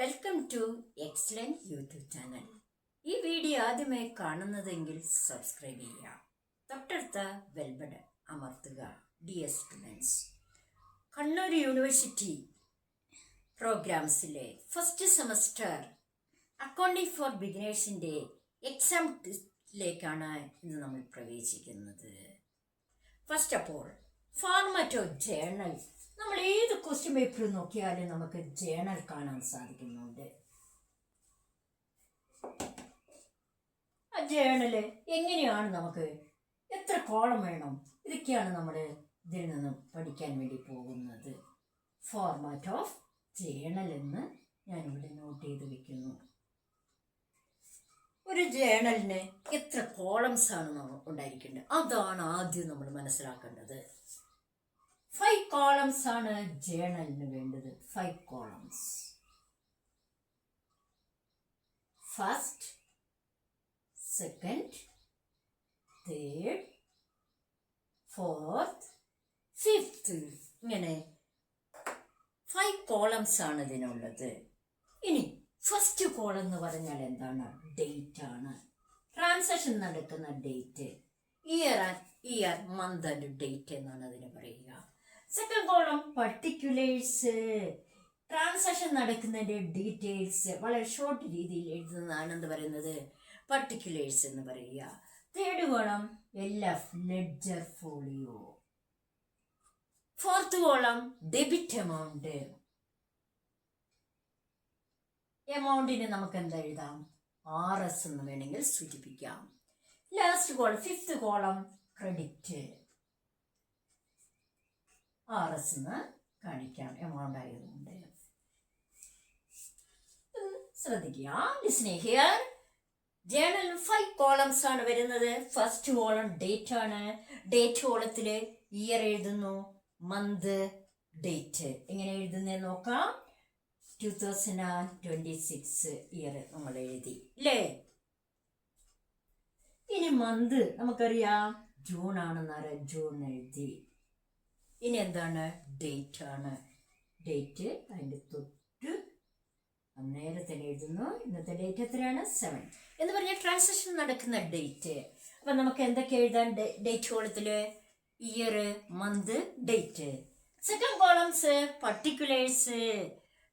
Welcome to excellent YouTube channel. ഈ video ആദ്യമായി കാണുന്നതെങ്കിൽ സബ്സ്ക്രൈബ് ചെയ്യുക, തൊട്ടടുത്ത ബെൽ ബട്ടൺ അമർത്തുക. ഡിയർ സ്റ്റുഡൻസ്, കണ്ണൂർ യൂണിവേഴ്സിറ്റി പ്രോഗ്രാംസിലെ ഫസ്റ്റ് സെമസ്റ്റർ അക്കൗണ്ടിംഗ് ഫോർ ബിഗിനേഴ്സിൻ്റെ എക്സാം ടെസ്റ്റിലേക്കാണ് ഇന്ന് നമ്മൾ പ്രവേശിക്കുന്നത്. First of all, format of journal. നമ്മൾ ഏത് ക്വസ്റ്റ്യൻ പേപ്പർ നോക്കിയാലും നമുക്ക് ജേർണൽ കാണാൻ സാധിക്കുന്നുണ്ട്. ആ ജേർണല് എങ്ങനെയാണ്, നമുക്ക് എത്ര കോളം വേണം, ഇതൊക്കെയാണ് നമ്മൾ ഇതിൽ നിന്നും പഠിക്കാൻ വേണ്ടി പോകുന്നത്. ഫോർമാറ്റ് ഓഫ് ജേർണൽ എന്ന് ഞാനിവിടെ നോട്ട് ചെയ്ത് വെക്കുന്നു. ഒരു ജേർണലിന് എത്ര കോളംസ് ആണ് ഉണ്ടായിരിക്കേണ്ടത്, അതാണ് ആദ്യം നമ്മൾ മനസ്സിലാക്കേണ്ടത്. 5 columns ആണ് ജേർണലിന് വേണ്ടത്. 5 columns. First, second, third, fourth, fifth, ഇങ്ങനെ 5 columns ആണ് ഇതിനുള്ളത്. ഇനി ഫസ്റ്റ് കോളം എന്ന് പറഞ്ഞാൽ എന്താണ്? ഡേറ്റ് ആണ്. ട്രാൻസാക്ഷൻ നടക്കുന്ന date, year, month and date എന്നാണ് അതിന് പറയുക. സെക്കൻഡ് കോളം പർട്ടിക്കുലേഴ്സ്, ട്രാൻസാക്ഷൻ നടക്കുന്നതിൻ്റെ ഡീറ്റെയിൽസ് വളരെ ഷോർട്ട് രീതിയിൽ എഴുതുന്നതാണ് എന്ത് പറയുന്നത്? പർട്ടിക്കുലേഴ്സ് എന്ന് പറയുക. Third column LF, ledger folio. Fourth column debit amount. എമൗണ്ടിന് നമുക്ക് എന്താ എഴുതാം? RS എന്ന് വേണമെങ്കിൽ സൂചിപ്പിക്കാം. Last column, fifth column credit. RS എന്ന് കാണിക്കാം, എമൗണ്ട് ആയതുകൊണ്ട്. ശ്രദ്ധിക്കുക, ലിസൺ ഹിയർ. ജേർണലിൽ 5 columns ആണ് വരുന്നത്. ഫസ്റ്റ് കോളം ഡേറ്റ് ആണ്. ഡേറ്റ് കോളത്തിൽ ഇയർ എഴുതുന്നു, മന്ത്, ഡേറ്റ്. എങ്ങനെ എഴുതുന്നതെന്ന് നോക്കാം. 2026 ഇയർ നമ്മൾ എഴുതി അല്ലേ. ഇനി മന്ത് നമുക്കറിയാം, ജൂൺ ആണെന്നറിയാം, ജൂൺ എഴുതി. ഇനി എന്താണ്? ഡേറ്റ് ആണ്. ഡേറ്റ് അതിൻ്റെ തൊട്ട് നേരത്തെ എഴുതുന്നു. ഇന്നത്തെ ഡേറ്റ് എത്രയാണ്? 7 എന്ന് പറഞ്ഞാൽ ട്രാൻസാക്ഷൻ നടക്കുന്ന ഡേറ്റ്. അപ്പം നമുക്ക് എന്തൊക്കെ എഴുതാൻ ഡേറ്റ് കോളത്തിൽ? Year, month, date. Second columns particulars,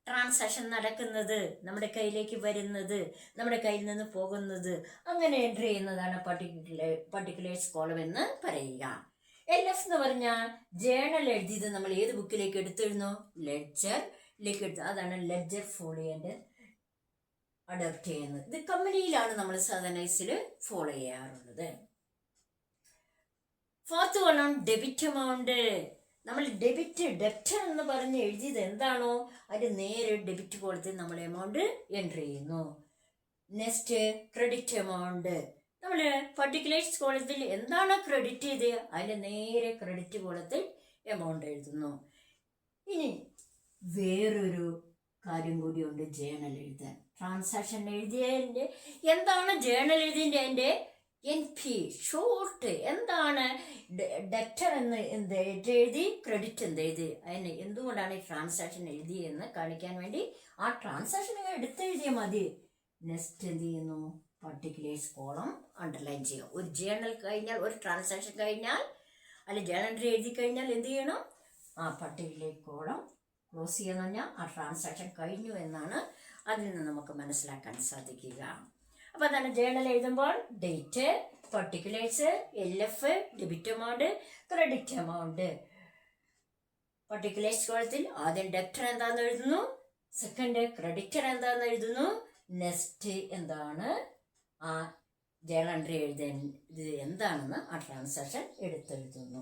transaction നടക്കുന്നത്, നമ്മുടെ കയ്യിലേക്ക് വരുന്നത്, നമ്മുടെ കയ്യിൽ നിന്ന് പോകുന്നത്, അങ്ങനെ എൻട്രി ചെയ്യുന്നതാണ് പർട്ടിക്കുലേഴ്സ് കോളം എന്ന് പറയുക. LF എന്ന് പറഞ്ഞാൽ ജേർണൽ എഴുതിയത് നമ്മൾ ഏത് ബുക്കിലേക്ക് എടുത്തെഴുതുന്നു? ലെഡ്ജറിലേക്ക് എടുത്തു. അതാണ് ലെഡ്ജർ ഫോളിയോന്റെ അഡോപ്റ്റ് ചെയ്യുന്നത്. ഇത് കമ്പനിയിലാണ് നമ്മൾ സാധാരണ ഫോളോ ചെയ്യാറുള്ളത്. Fourth column debit amount. നമ്മൾ ഡെപ്റ്റർ എന്ന് പറഞ്ഞ് എഴുതിയത് എന്താണോ അത് നേരെ ഡെബിറ്റ് കോളത്തിൽ നമ്മൾ എമൗണ്ട് എൻട്രി ചെയ്യുന്നു. Next credit amount. നമ്മൾ പർട്ടിക്കുലേഴ്സ് കോളത്തിൽ എന്താണ് ക്രെഡിറ്റ് ചെയ്ത് അതിൻ്റെ നേരെ ക്രെഡിറ്റ് കോളത്തിൽ എമൗണ്ട് എഴുതുന്നു. ഇനി വേറൊരു കാര്യം കൂടിയുണ്ട് ജേർണൽ എഴുതാൻ. ട്രാൻസാക്ഷൻ എഴുതിയതിൻ്റെ എന്താണ് ജേർണൽ എഴുതിയതിൻ്റെ അതിൻ്റെ NP ഷോർട്ട് എന്താണ്? ഡെപ്റ്റർ എന്ന് എഴുതി, ക്രെഡിറ്റ് എഴുതി. അതിന് എന്തുകൊണ്ടാണ് ഈ ട്രാൻസാക്ഷൻ എഴുതിയെന്ന് കാണിക്കാൻ വേണ്ടി ആ ട്രാൻസാക്ഷൻ എടുത്തെഴുതിയാൽ മതി. നെക്സ്റ്റ് എന്ത് ചെയ്യുന്നു? പർട്ടിക്കുലേഴ്സ് കോളം അണ്ടർലൈൻ ചെയ്യുക. ഒരു ജേർണൽ കഴിഞ്ഞാൽ, ഒരു ട്രാൻസാക്ഷൻ കഴിഞ്ഞാൽ, അല്ലെങ്കിൽ ജേർണൽ എൻട്രി എഴുതി കഴിഞ്ഞാൽ എന്ത് ചെയ്യണം? ആ പർട്ടിക്കുലർ കോളം ക്ലോസ് ചെയ്യുക പറഞ്ഞാൽ ആ ട്രാൻസാക്ഷൻ കഴിഞ്ഞു എന്നാണ് അതിൽ നിന്ന് നമുക്ക് മനസ്സിലാക്കാൻ സാധിക്കുക. അപ്പോൾ അതാണ് ജേർണൽ എഴുതുമ്പോൾ date, particulars, LF, debit amount, credit amount. Particulars കോളത്തിൽ ആദ്യം ഡെപ്റ്റർ എന്താണെന്ന് എഴുതുന്നു, സെക്കൻഡ് ക്രെഡിറ്റർ എന്താണെന്ന് എഴുതുന്നു, നെക്സ്റ്റ് എന്താണ് ആ ജേർണൽ എൻട്രി ഇത് എന്താണെന്ന് ആ ട്രാൻസാക്ഷൻ എടുത്തെഴുതുന്നു.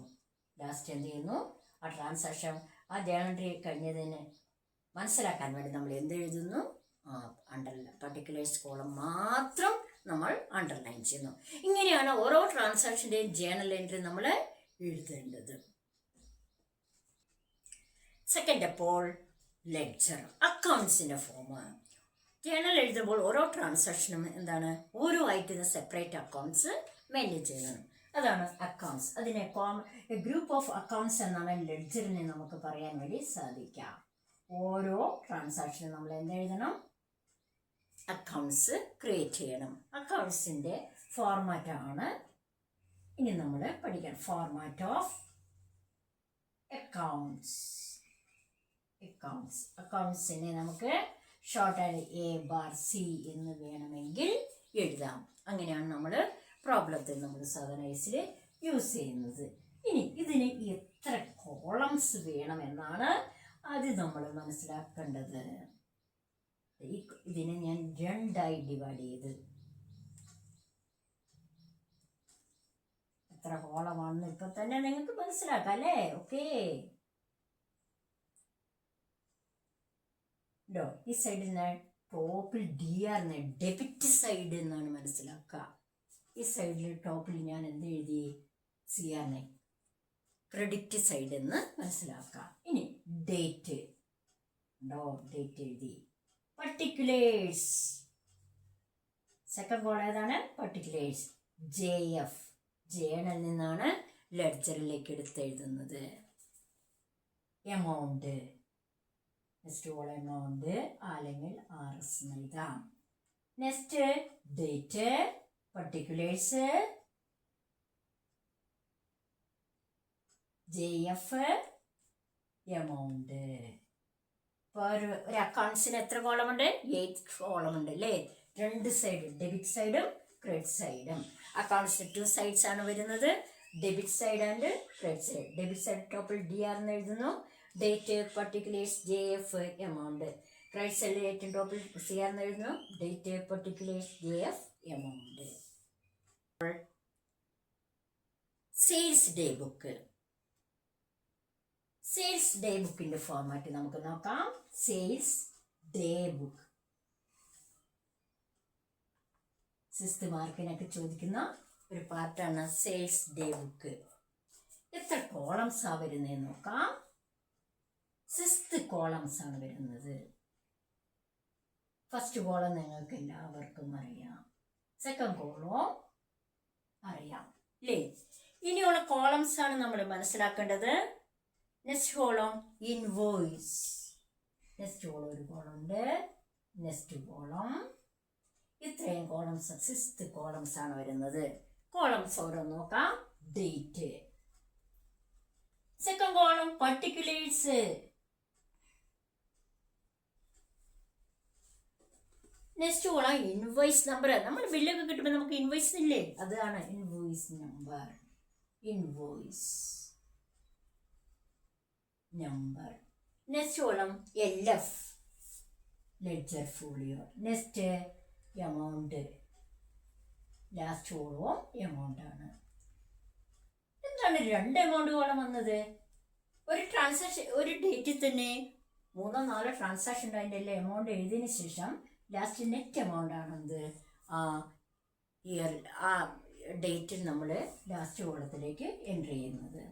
ലാസ്റ്റ് എന്ത് ചെയ്യുന്നു? ആ ട്രാൻസാക്ഷൻ ആ ജേർണൽ എൻട്രി കഴിഞ്ഞതിന് മനസ്സിലാക്കാൻ വേണ്ടി നമ്മൾ എന്ത് എഴുതുന്നു? പർട്ടിക്കുലേഴ്സ് കോളം മാത്രം നമ്മൾ അണ്ടർലൈൻ ചെയ്യുന്നു. ഇങ്ങനെയാണ് ഓരോ ട്രാൻസാക്ഷൻ്റെയും ജേർണൽ എൻട്രി നമ്മൾ എഴുതേണ്ടത്. സെക്കൻഡ് അപ്പോൾ ലെഡ്ജർ, അക്കൗണ്ട്സിൻ്റെ ഫോം. ജേർണൽ എഴുതുമ്പോൾ ഓരോ ട്രാൻസാക്ഷനും എന്താണ്? ഓരോ ഐറ്റത്തിന് സെപ്പറേറ്റ് അക്കൗണ്ട്സ് മെയിൻറ്റെയിൻ ചെയ്യണം. അതാണ് അക്കൗണ്ട്സ്. അതിനെ ഗ്രൂപ്പ് ഓഫ് അക്കൗണ്ട്സ് എന്നാണ് ലെഡ്ജറിനെ നമുക്ക് പറയാൻ വേണ്ടി സാധിക്കാം. ഓരോ ട്രാൻസാക്ഷനും നമ്മൾ എന്തെഴുതണം? അക്കൗണ്ട്സ് ക്രിയേറ്റ് ചെയ്യണം. അക്കൗണ്ട്സിൻ്റെ ഫോർമാറ്റാണ് ഇനി നമ്മൾ പഠിക്കണം. ഫോർമാറ്റ് ഓഫ് അക്കൗണ്ട്സിനെ നമുക്ക് ഷോർട്ട് ആൻഡ് A/C എന്ന് വേണമെങ്കിൽ എഴുതാം. അങ്ങനെയാണ് നമ്മൾ പ്രോബ്ലത്തിൽ നമ്മൾ സാധാരണ കേസിൽ യൂസ് ചെയ്യുന്നത്. ഇനി ഇതിന് എത്ര കോളംസ് വേണമെന്നാണ് അത് നമ്മൾ മനസ്സിലാക്കേണ്ടത്. ഇതിനെ ഞാൻ 2ആയി ഡിവൈഡ് ചെയ്ത് എത്ര കോളമാണെന്ന് ഇപ്പൊ തന്നെ നിങ്ങൾക്ക് മനസ്സിലാക്കാം അല്ലേ? ഓക്കെ, ഈ സൈഡിൽ നിന്ന് ടോപ്പിൽ DR ഡെബിറ്റ് സൈഡ് എന്നാണ് മനസ്സിലാക്കുക. ഈ സൈഡിൽ ടോപ്പിൽ ഞാൻ എന്ത് എഴുതി? CR ക്രെഡിറ്റ് സൈഡ് എന്ന് മനസ്സിലാക്കാം. ഇനി ഡേറ്റ് ഡേറ്റ് എഴുതി. പർട്ടിക്കുലേഴ്സ് സെക്കൻഡ് കോളം ഏതാണ്? പർട്ടിക്കുലേഴ്സ്. JF ജേണൽ നിന്നാണ് ലെഡ്ജറിലേക്ക് എടുത്തെഴുതുന്നത്. എമൗണ്ട് നെക്സ്റ്റ് കോളം എമൗണ്ട് അല്ലെങ്കിൽ RS എഴുതാം. Next date particulars JF amount. ഇപ്പോൾ ഒരു അക്കൗണ്ട്സിന് എത്ര കോളമുണ്ട്? 8 കോളമുണ്ട് അല്ലേ? 2 സൈഡ്, ഡെബിറ്റ് സൈഡും ക്രെഡിറ്റ് സൈഡും. അക്കൗണ്ട്സിന് 2 സൈഡ്സ് ആണ് വരുന്നത്, debit side and credit side. Debit side ടോപ്പിൽ DR എന്ന് എഴുതുന്നു. Date particulars JF amount. Credit side ഏറ്റവും ടോപ്പിൽ CR എന്ന് എഴുതുന്നു. Date particulars JF amount. Sales day book. Sales day ബുക്കിന്റെ ഫോർമാറ്റ് നമുക്ക് നോക്കാം. സെയിൽസ് ഡേ ബുക്ക് 6th മാർക്കിനൊക്കെ ചോദിക്കുന്ന ഒരു പാർട്ടാണ് സെയിൽസ് ഡേ ബുക്ക്. എത്ര കോളംസാ വരുന്നതെന്ന് നോക്കാം. 6 കോളംസ് ആണ് വരുന്നത്. ഫസ്റ്റ് കോളം നിങ്ങൾക്ക് എല്ലാവർക്കും അറിയാം, സെക്കൻഡ് കോളം അറിയാം അല്ലേ? ഇനിയുള്ള കോളംസ് ആണ് നമ്മൾ മനസ്സിലാക്കേണ്ടത്. Next column invoice. Next column ഒരു കോളം ഉണ്ട്. നെക്സ്റ്റ് കോളം ഇത്രയും കോളംസ് 6th കോളംസ് ആണ് വരുന്നത്. കോളംസ് ഓരോന്ന് നോക്കാം. Date. Second column particulars. Next column invoice number. നമ്മൾ ബില്ലൊക്കെ കിട്ടുമ്പോൾ നമുക്ക് ഇൻവോയ്സ് ഇല്ലേ? അതാണ് invoice number. Invoice number. Next column LF ledger folio. Next amount. Last കോളവും എമൗണ്ട് ആണ്. എന്താണ് 2 എമൗണ്ട് കോളം വന്നത്? ഒരു ട്രാൻസാക്ഷൻ, ഒരു ഡേറ്റിൽ തന്നെ 3-4 ട്രാൻസാക്ഷൻ ഉണ്ട്. അതിൻ്റെ എല്ലാം എമൗണ്ട് എഴുതിയതിന് ശേഷം ലാസ്റ്റ് നെറ്റ് എമൗണ്ട് ആണെന്ത് ആ ഇയർ ആ ഡേറ്റിൽ നമ്മൾ ലാസ്റ്റ് കോളത്തിലേക്ക് എൻ്റർ ചെയ്യുന്നത്.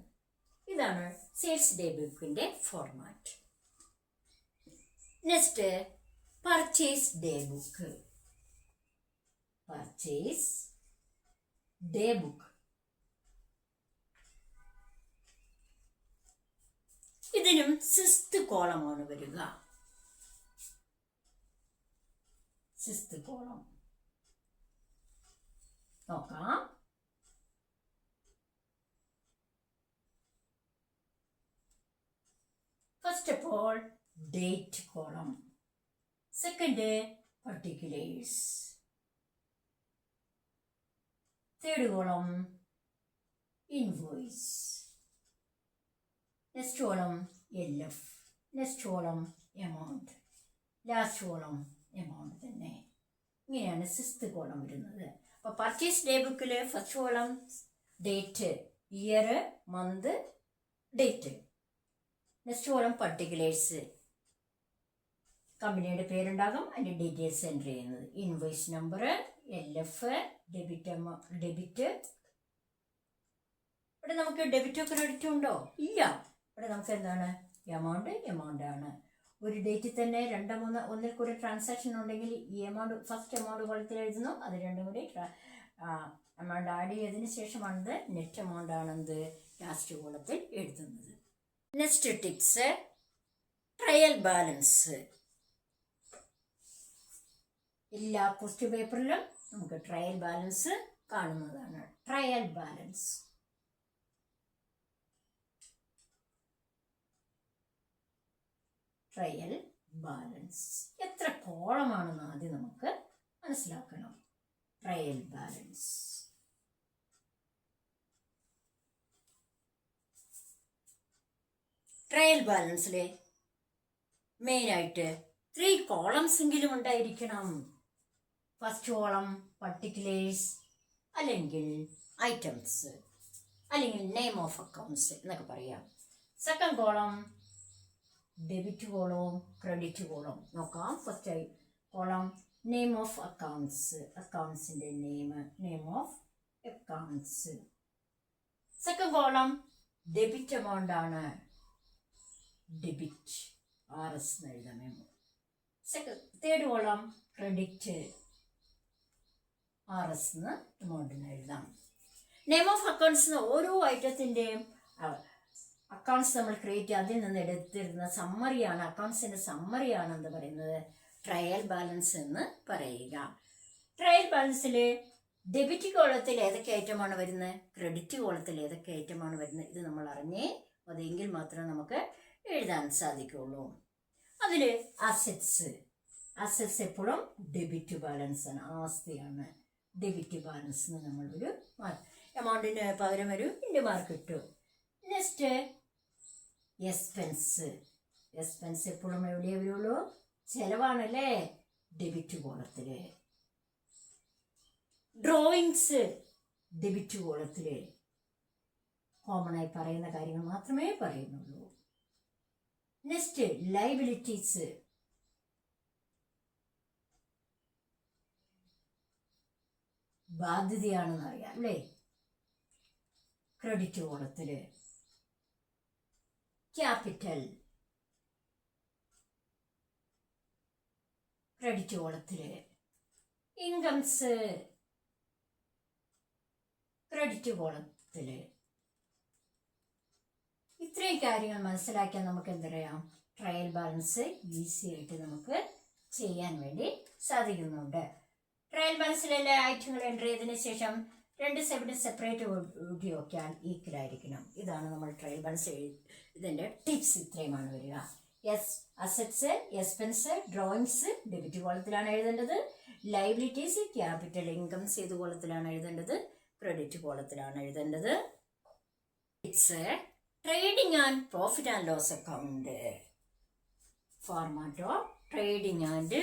ഇതാണ് സെയിൽസ് ഡേ ബുക്കിന്റെ format. Next purchase day book. Purchase day book. ഇതിനും 6th കോളമാണ് വരിക. 6th കോളം നോക്കാം. First of all, date column. Second, particulars. Third column, invoice. Next column, LF. Next column, amount. Last column, amount തന്നെ. ഇങ്ങനെയാണ് 6th column വരുന്നത്. അപ്പോൾ purchase day ബുക്കിൽ first column date, year, month, date. Next column particulars, കമ്പനിയുടെ പേരുണ്ടാകും, അതിൻ്റെ details enter ചെയ്യുന്നത്. Invoice number, LF, debit. ഇവിടെ നമുക്ക് ഡെബിറ്റോ ക്രെഡിറ്റോ ഉണ്ടോ? ഇല്ല. ഇവിടെ നമുക്ക് എന്താണ്? എമൗണ്ട് ആണ്. ഒരു ഡേറ്റിൽ തന്നെ 2-3 ഒന്നിൽ കൂടി ട്രാൻസാക്ഷൻ ഉണ്ടെങ്കിൽ ഈ എമൗണ്ട് ഫസ്റ്റ് എമൗണ്ട് കോളത്തിൽ എഴുതുന്നു. അത് രണ്ടും കൂടി എമൗണ്ട് ആഡ് ചെയ്തതിന് ശേഷമാണ് നെറ്റ് എമൗണ്ട് ആണെന്ത് ലാസ്റ്റ് കോളത്തിൽ എഴുതുന്നത്. Next tips. Trial balance. എല്ലാ ക്വസ്റ്റ്യൻ പേപ്പറിലും നമുക്ക് ട്രയൽ ബാലൻസ് കാണുന്നതാണ്. Trial balance. ട്രയൽ ബാലൻസ് എത്ര കോളമാണെന്ന് ആദ്യം നമുക്ക് മനസ്സിലാക്കണം. Trial balance. ട്രയൽ ബാലൻസിലെ മെയിനായിട്ട് 3 കോളംസ് എങ്കിലും ഉണ്ടായിരിക്കണം. ഫസ്റ്റ് കോളം പർട്ടിക്കുലേഴ്സ്, അല്ലെങ്കിൽ ഐറ്റംസ്, അല്ലെങ്കിൽ നെയിം ഓഫ് അക്കൗണ്ട്സ് എന്നൊക്കെ പറയാം. സെക്കൻഡ് കോളം ഡെബിറ്റ് കോളവും ക്രെഡിറ്റ് കോളവും നോക്കാം. First column name of accounts, അക്കൗണ്ട്സിൻ്റെ name of accounts. Second column debit amount ആണ്, ഡെബിറ്റ് RS എന്ന് എഴുതാം. തേർഡ് കോളം ക്രെഡിറ്റ് RS എന്ന് എമൗണ്ടിന് എഴുതാം. നെയിം ഓഫ് അക്കൗണ്ട്സ് ഓരോ ഐറ്റത്തിൻ്റെയും അക്കൗണ്ട്സ് നമ്മൾ ക്രിയേറ്റ് ചെയ്ത് അതിൽ നിന്ന് എടുത്തിരുന്ന സമ്മറിയാണ്, അക്കൗണ്ട്സിൻ്റെ സമ്മറിയാണ് എന്ന് പറയുന്നത് ട്രയൽ ബാലൻസ് എന്ന് പറയുക. ട്രയൽ ബാലൻസിൽ ഡെബിറ്റ് കോളത്തിൽ ഏതൊക്കെ ഐറ്റമാണ് വരുന്നത്, ക്രെഡിറ്റ് കോളത്തിൽ ഏതൊക്കെ ഐറ്റമാണ് വരുന്നത്, ഇത് നമ്മൾ അറിഞ്ഞേ അതെങ്കിൽ മാത്രമേ നമുക്ക് എഴുതാൻ സാധിക്കുള്ളൂ. അതിൽ അസറ്റ്സ് എപ്പോഴും ഡെബിറ്റ് ബാലൻസ് ആണ്, ആസ്തിയാണ്. ഡെബിറ്റ് ബാലൻസ് നമ്മളൊരു എമൗണ്ടിന് പകരം ഒരു ഇൻഡ് മാർക്ക് ഇട്ടു. നെക്സ്റ്റ് എക്സ്പെൻസ് എപ്പോഴും എവിടെയേ വരുള്ളൂ, ചെലവാണല്ലേ, ഡെബിറ്റ് കോളത്തിൽ. ഡ്രോയിങ്സ് ഡെബിറ്റ് കോളത്തിൽ. കോമൺ ആയി പറയുന്ന കാര്യങ്ങൾ മാത്രമേ പറയുന്നുള്ളൂ. നെക്സ്റ്റ് ലയബിലിറ്റീസ്, ബാധ്യതയാണെന്ന് അറിയാം അല്ലേ, ക്രെഡിറ്റ് കോളത്തിൽ. ക്യാപിറ്റൽ ക്രെഡിറ്റ് കോളത്തിൽ. ഇൻകംസ് ക്രെഡിറ്റ് കോളത്തിൽ. ഇത്രയും കാര്യങ്ങൾ മനസ്സിലാക്കിയാൽ നമുക്ക് എന്തറിയാം, ട്രയൽ ബാലൻസ് ഈസി ആയിട്ട് നമുക്ക് ചെയ്യാൻ വേണ്ടി സാധിക്കുന്നുണ്ട്. ട്രയൽ ബാലൻസിലെ ഐറ്റങ്ങൾ എൻ്റർ ചെയ്തതിന് ശേഷം 2 സൈഡിന് സെപ്പറേറ്റ് കൂട്ടി നോക്കിയാൽ ഈക്വൽ ആയിരിക്കണം. ഇതാണ് നമ്മൾ ട്രയൽ ബാലൻസ് ഇതിൻ്റെ ടിപ്സ്. ഇത്രയുമാണ് വരിക. അസറ്റ്സ്, എക്സ്പെൻസ്, ഡ്രോയിങ്സ് ഡെബിറ്റ് കോളത്തിലാണ് എഴുതേണ്ടത്. ലയബിലിറ്റീസ്, ക്യാപിറ്റൽ, ഇൻകംസ് ഏത് കോളത്തിലാണ് എഴുതേണ്ടത്, ക്രെഡിറ്റ് കോളത്തിലാണ് എഴുതേണ്ടത്. It's trading and profit and loss account. Format of trading and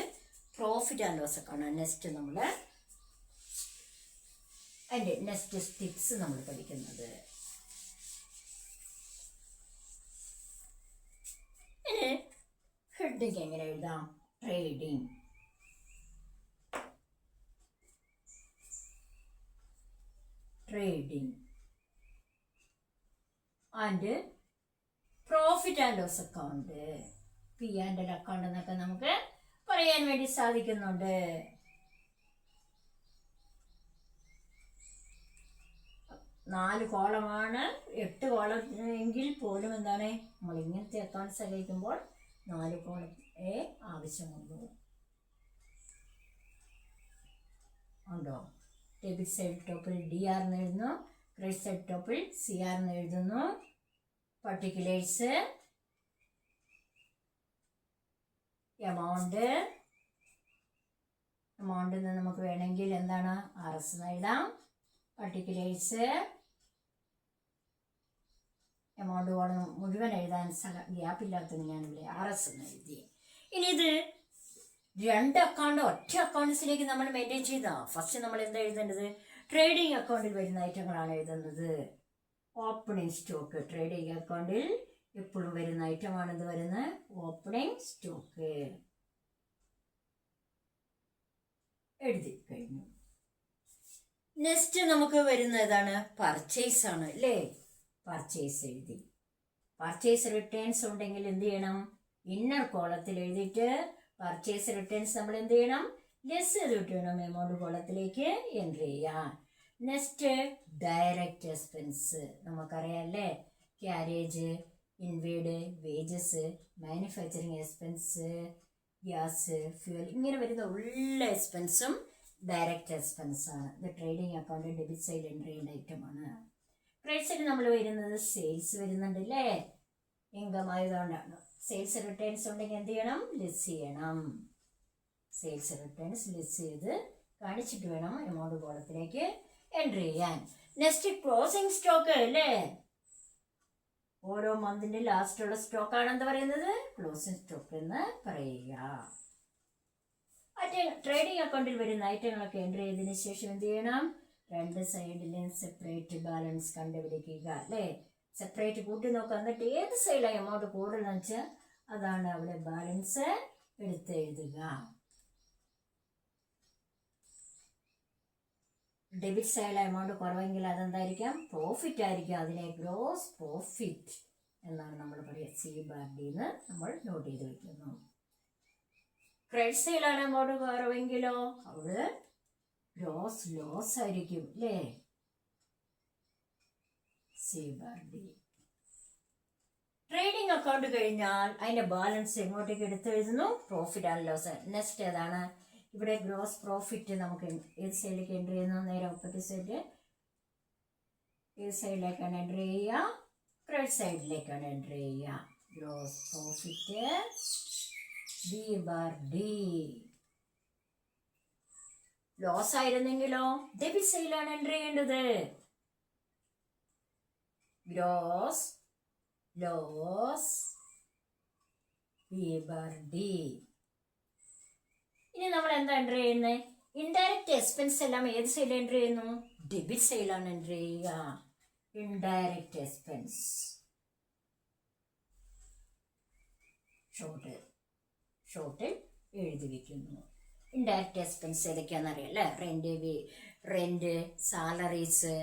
profit and loss account. Next നമ്മൾ അതിൻ്റെ നെക്സ്റ്റ് ടിപ്സ് നമ്മൾ പഠിക്കുന്നത്. ഇനി ഹെഡിങ് എങ്ങനെ എഴുതാം, trading and profit and loss account, P&L account എന്നൊക്കെ നമുക്ക് പറയാൻ വേണ്ടി സാധിക്കുന്നുണ്ട്. നാല് കോളമാണ്, 8 കോളം എങ്കിൽ പോലും എന്താണ്, നമ്മൾ ഇങ്ങനത്തെ അക്കൗണ്ട്സ് കഴിക്കുമ്പോൾ 4 കോളമേ ആവശ്യമുള്ളൂ. ഉണ്ടോ? ഡെബിറ്റ് സൈഡ് ടോപ്പിൽ DR എന്ന് എഴുതുന്നു, ക്രെഡിറ്റ് സൈഡ് ടോപ്പിൽ CR എന്ന് എഴുതുന്നു. പർട്ടിക്കുലേഴ്സ്, എമൗണ്ടിന് നമുക്ക് വേണമെങ്കിൽ എന്താണ് RS എന്ന് എഴുതാം. പർട്ടിക്കുലേഴ്സ് എമൗണ്ട് കോളം മുഴുവൻ എഴുതാൻ ഗ്യാപ്പില്ലാത്തത് ഞാനിവിടെ RS എന്ന് എഴുതി. ഇനി ഇത് 2 അക്കൗണ്ട് ഒറ്റ അക്കൗണ്ട്സിലേക്ക് നമ്മൾ മെയിൻറ്റെയിൻ ചെയ്താൽ ഫസ്റ്റ് നമ്മൾ എന്താ എഴുതേണ്ടത്, ട്രേഡിംഗ് അക്കൗണ്ടിൽ വരുന്ന ഐറ്റങ്ങളാണ് എഴുതുന്നത്. ഓപ്പണിംഗ് സ്റ്റോക്ക് ട്രേഡിംഗ് അക്കൗണ്ടിൽ എപ്പോഴും വരുന്ന ഐറ്റമാണ് ഇത് വരുന്നത്, ഓപ്പണിംഗ് സ്റ്റോക്ക് എഴുതി കഴിഞ്ഞു. നെക്സ്റ്റ് നമുക്ക് വരുന്ന ഏതാണ്, പർച്ചേസ് ആണ് അല്ലേ. പർച്ചേസ് എഴുതി. പർച്ചേസ് റിട്ടേൺസ് ഉണ്ടെങ്കിൽ എന്ത് ചെയ്യണം, ഇന്നർ കോളത്തിൽ എഴുതിയിട്ട് പർച്ചേസ് റിട്ടേൺസ് നമ്മൾ എന്ത് ചെയ്യണം, ലെസ് ചെയ്തിട്ട് വേണം എമൗണ്ട് കോളത്തിലേക്ക് എൻട്രി ചെയ്യാൻ. നെക്സ്റ്റ് ഡയറക്റ്റ് എക്സ്പെൻസ് നമുക്കറിയാം അല്ലേ, carriage, inward, wages, manufacturing expense, gas, fuel, ഇങ്ങനെ വരുന്ന ഉള്ള എക്സ്പെൻസും ഡയറക്റ്റ് എക്സ്പെൻസ് ആണ്. ഇത് trading account debit side entry ചെയ്യേണ്ട ഐറ്റമാണ്. ക്രെഡിറ്റ് സൈഡ് നമ്മൾ വരുന്നത് സെയിൽസ് വരുന്നുണ്ട് അല്ലേ, ഇൻകം ആയതുകൊണ്ടാണ്. സെയിൽസ് റിട്ടേൺസ് ഉണ്ടെങ്കിൽ എന്ത് ചെയ്യണം, ലെസ് ചെയ്യണം. സെയിൽസ് റിട്ടേൺസ് ലെസ് ചെയ്ത് കാണിച്ചിട്ട് വേണം എമൗണ്ട് കോളത്തിലേക്ക് എൻട്രി ചെയ്യാൻ. നെക്സ്റ്റ് ക്ലോസിംഗ് സ്റ്റോക്ക് അല്ലേ, ഓരോ മന്തിന്റെ ലാസ്റ്റുള്ള സ്റ്റോക്കാണ് എന്താ പറയുന്നത്, ക്ലോസിംഗ് സ്റ്റോക്ക് എന്ന് പറയുക. ട്രേഡിംഗ് അക്കൗണ്ടിൽ വരുന്ന ഐറ്റങ്ങളൊക്കെ എൻട്രി ചെയ്തതിനു ശേഷം എന്ത് ചെയ്യണം, രണ്ട് സൈഡിലും സെപ്പറേറ്റ് ബാലൻസ് കണ്ടുപിടിക്കുക അല്ലേ. സെപ്പറേറ്റ് കൂട്ടി നോക്കുക, എന്നിട്ട് ഏത് സൈഡിലാണ് എമൗണ്ട് കൂടുതലെന്ന് വെച്ചാൽ അതാണ് അവിടെ ബാലൻസ് എടുത്ത് എഴുതുക. ഡെബിറ്റ് സൈഡിലെ എമൗണ്ട് കുറവെങ്കിൽ അതെന്തായിരിക്കാം, പ്രോഫിറ്റ് ആയിരിക്കും. അതിനെ ഗ്രോസ് പ്രോഫിറ്റ് എന്നാണ് നമ്മൾ പറയുക. CBD എന്ന് നമ്മൾ നോട്ട് ചെയ്ത് വയ്ക്കുന്നു. ക്രെഡിറ്റ് സൈഡിലാണ് എമൗണ്ട് കുറവെങ്കിലോ അവിടെ ഗ്രോസ് ലോസ് ആയിരിക്കും അല്ലേ, CBD. ട്രേഡിംഗ് അക്കൗണ്ട് കഴിഞ്ഞാൽ അതിന്റെ ബാലൻസ് എങ്ങോട്ടേക്ക് എടുത്തെഴുതുന്നു, പ്രോഫിറ്റ് ആൻഡ് ലോസ്. നെക്സ്റ്റ് ഏതാണ്, ഇവിടെ ഗ്രോസ് പ്രോഫിറ്റ് നമുക്ക് ഏത് സൈഡിലേക്ക് എൻട്രി ചെയ്യുന്നു, നേരെ ഓപ്പോസിറ്റ് സൈഡ് ഏത് സൈഡിലേക്കാണ് എൻട്രി ചെയ്യുക, ക്രെഡിറ്റ് സൈഡിലേക്കാണ് എൻട്രി ചെയ്യുക. Gross profit BD. ലോസ് ആയിരുന്നെങ്കിലോ ഡെബിറ്റ് സൈഡിലാണ് എൻട്രി ചെയ്യേണ്ടത്. Gross loss BD. ഇനി നമ്മൾ എന്താ എൻട്രി ചെയ്യുന്നത്, ഇൻഡയറക്റ്റ് എക്സ്പെൻസ് എല്ലാം ഏത് സൈഡിൽ എൻട്രി ചെയ്യുന്നു, ഡെബിറ്റ് സൈഡിലാണ് എൻട്രി ചെയ്യുക. ഇൻഡയറക്റ്റ് എക്സ്പെൻസ് ഷോർട്ടിൽ എഴുതി വെക്കുന്നു. ഇൻഡയറക്റ്റ് എക്സ്പെൻസ് ഏതൊക്കെയാണെന്ന് അറിയാം അല്ലേ, റെന്റ്, സാലറീസ്,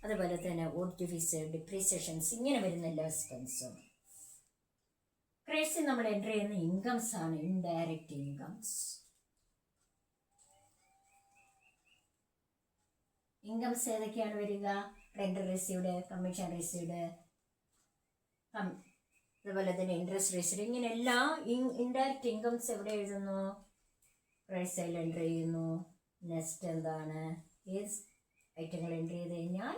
അതുപോലെ തന്നെ ഓഡിറ്റ് ഫീസ്, ഡിപ്രീസിയേഷൻസ്, ഇങ്ങനെ വരുന്ന എല്ലാ എക്സ്പെൻസും. ക്രെഡിറ്റ്സിൽ നമ്മൾ എൻട്രി ചെയ്യുന്ന ഇൻകംസ് ആണ്, ഇൻഡയറക്റ്റ് ഇൻകംസ്. ഇൻകംസ് ഏതൊക്കെയാണ് വരിക, റെന്റ് റിസീവ്ഡ്, കമ്മീഷൻ റിസീവ്ഡ്, അതുപോലെ തന്നെ ഇൻട്രസ്റ്റ് റിസീവ്ഡ്, ഇങ്ങനെ എല്ലാ ഇൻഡയറക്റ്റ് ഇൻകംസ് എവിടെ എഴുതുന്നു, ക്രെഡിറ്റ് സൈഡിൽ എൻട്രി ചെയ്യുന്നു. നെക്സ്റ്റ് എന്താണ്, ഏത് ഐറ്റങ്ങൾ എൻട്രി ചെയ്ത് കഴിഞ്ഞാൽ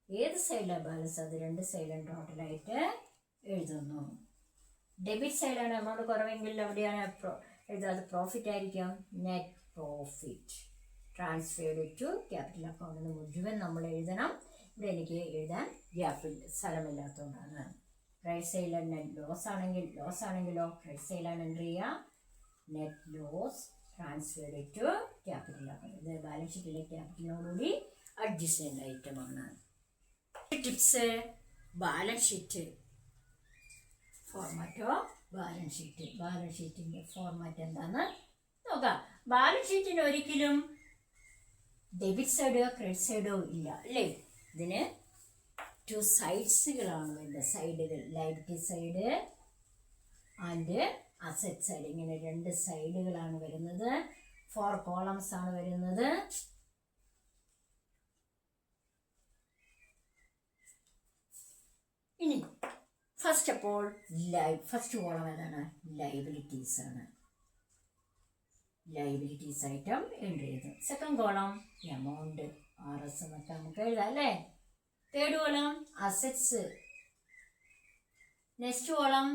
ഏത് സൈഡിലാണ് ബാലൻസ് അത് രണ്ട് സൈഡിലും ടോട്ടലായിട്ട് എഴുതുന്നു. ഡെബിറ്റ് സൈഡിലാണ് എമൗണ്ട് കുറവെങ്കിൽ എവിടെയാണ് എഴുതാതെ, പ്രോഫിറ്റ് ആയിരിക്കാം. Net profit transferred to capital account മുഴുവൻ നമ്മൾ എഴുതണം. ഇവിടെ എനിക്ക് എഴുതാൻ സ്ഥലമില്ലാത്തതുകൊണ്ടാണ്. ക്രെഡിറ്റ് സൈഡിൽ നെറ്റ് ലോസ് ആണെങ്കിലോ ക്രെഡിറ്റ് സൈഡിലാണ് എൻട്രി ചെയ്യുക. Net loss transferred to capital account. ഇത് ബാലൻസ് ഷീറ്റിലെ ക്യാപിറ്റലിനോടുകൂടി അഡ്ജസ്റ്റ് ചെയ്യേണ്ട ഐറ്റമാണ്. ടിപ്സ്, ബാലൻസ് ഷീറ്റ് ഫോർമാറ്റോ, ബാലൻസ് ഷീറ്റിന്റെ ഫോർമാറ്റ് എന്താന്ന് നോക്കാം. ബാലൻസ് ഷീറ്റിന് ഒരിക്കലും ഡെബിറ്റ് സൈഡോ ക്രെഡിറ്റ് സൈഡോ ഇല്ല അല്ലേ, ഇതിന് 2 സൈഡ്സുകളാണ് വേണ്ടത്. സൈഡുകൾ, liability side and asset side, ഇങ്ങനെ 2 സൈഡുകളാണ് വരുന്നത്. 4 കോളംസ് ആണ് വരുന്നത്. ഇനി ഫസ്റ്റ് കോളം ഏതാണ്, ലയബിലിറ്റീസ് ആണ്. ലയബിലിറ്റീസ് ഐറ്റം എൻട്രി ചെയ്തു. സെക്കൻഡ് കോളം എമൗണ്ട്, RS എന്നൊക്കെ നമുക്ക് എഴുതാം അല്ലേ. Third column assets. Next column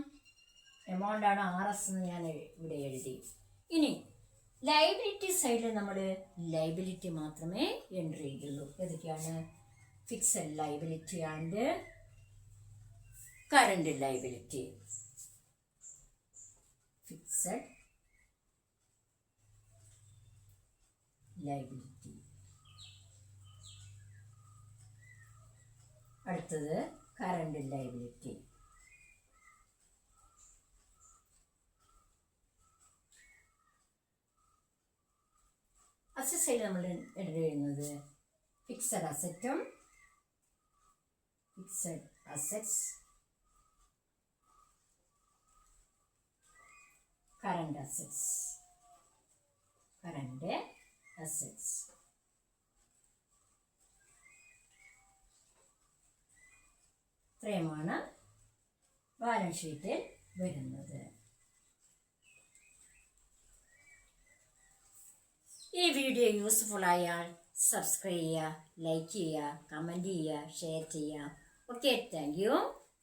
amount ആണ്, RS എന്ന് ഞാൻ ഇവിടെ എഴുതി. ഇനി ലയബിലിറ്റി സൈഡിൽ നമ്മൾ ലയബിലിറ്റി മാത്രമേ എൻട്രി ചെയ്യുള്ളൂ. ഏതൊക്കെയാണ്, fixed liability and current liability. Fixed liability. അടുത്തത് കറണ്ട് ലയബിലിറ്റി. അസറ്റ് സൈഡിൽ നമ്മൾ എൻട്രി ചെയ്യുന്നത് ഫിക്സഡ് അസറ്റും ഫിക്സഡ് അസറ്റ്സ്, കറണ്ട് അസറ്റ്സ്. ഇത്രയുമാണ് ബാലൻസ് ഷീറ്റിൽ വരുന്നത്. ഈ വീഡിയോ യൂസ്ഫുൾ ആയാൽ സബ്സ്ക്രൈബ് ചെയ്യുക, ലൈക്ക് ചെയ്യുക, കമൻറ്റ് ചെയ്യുക, ഷെയർ ചെയ്യുക. Okay, thank U.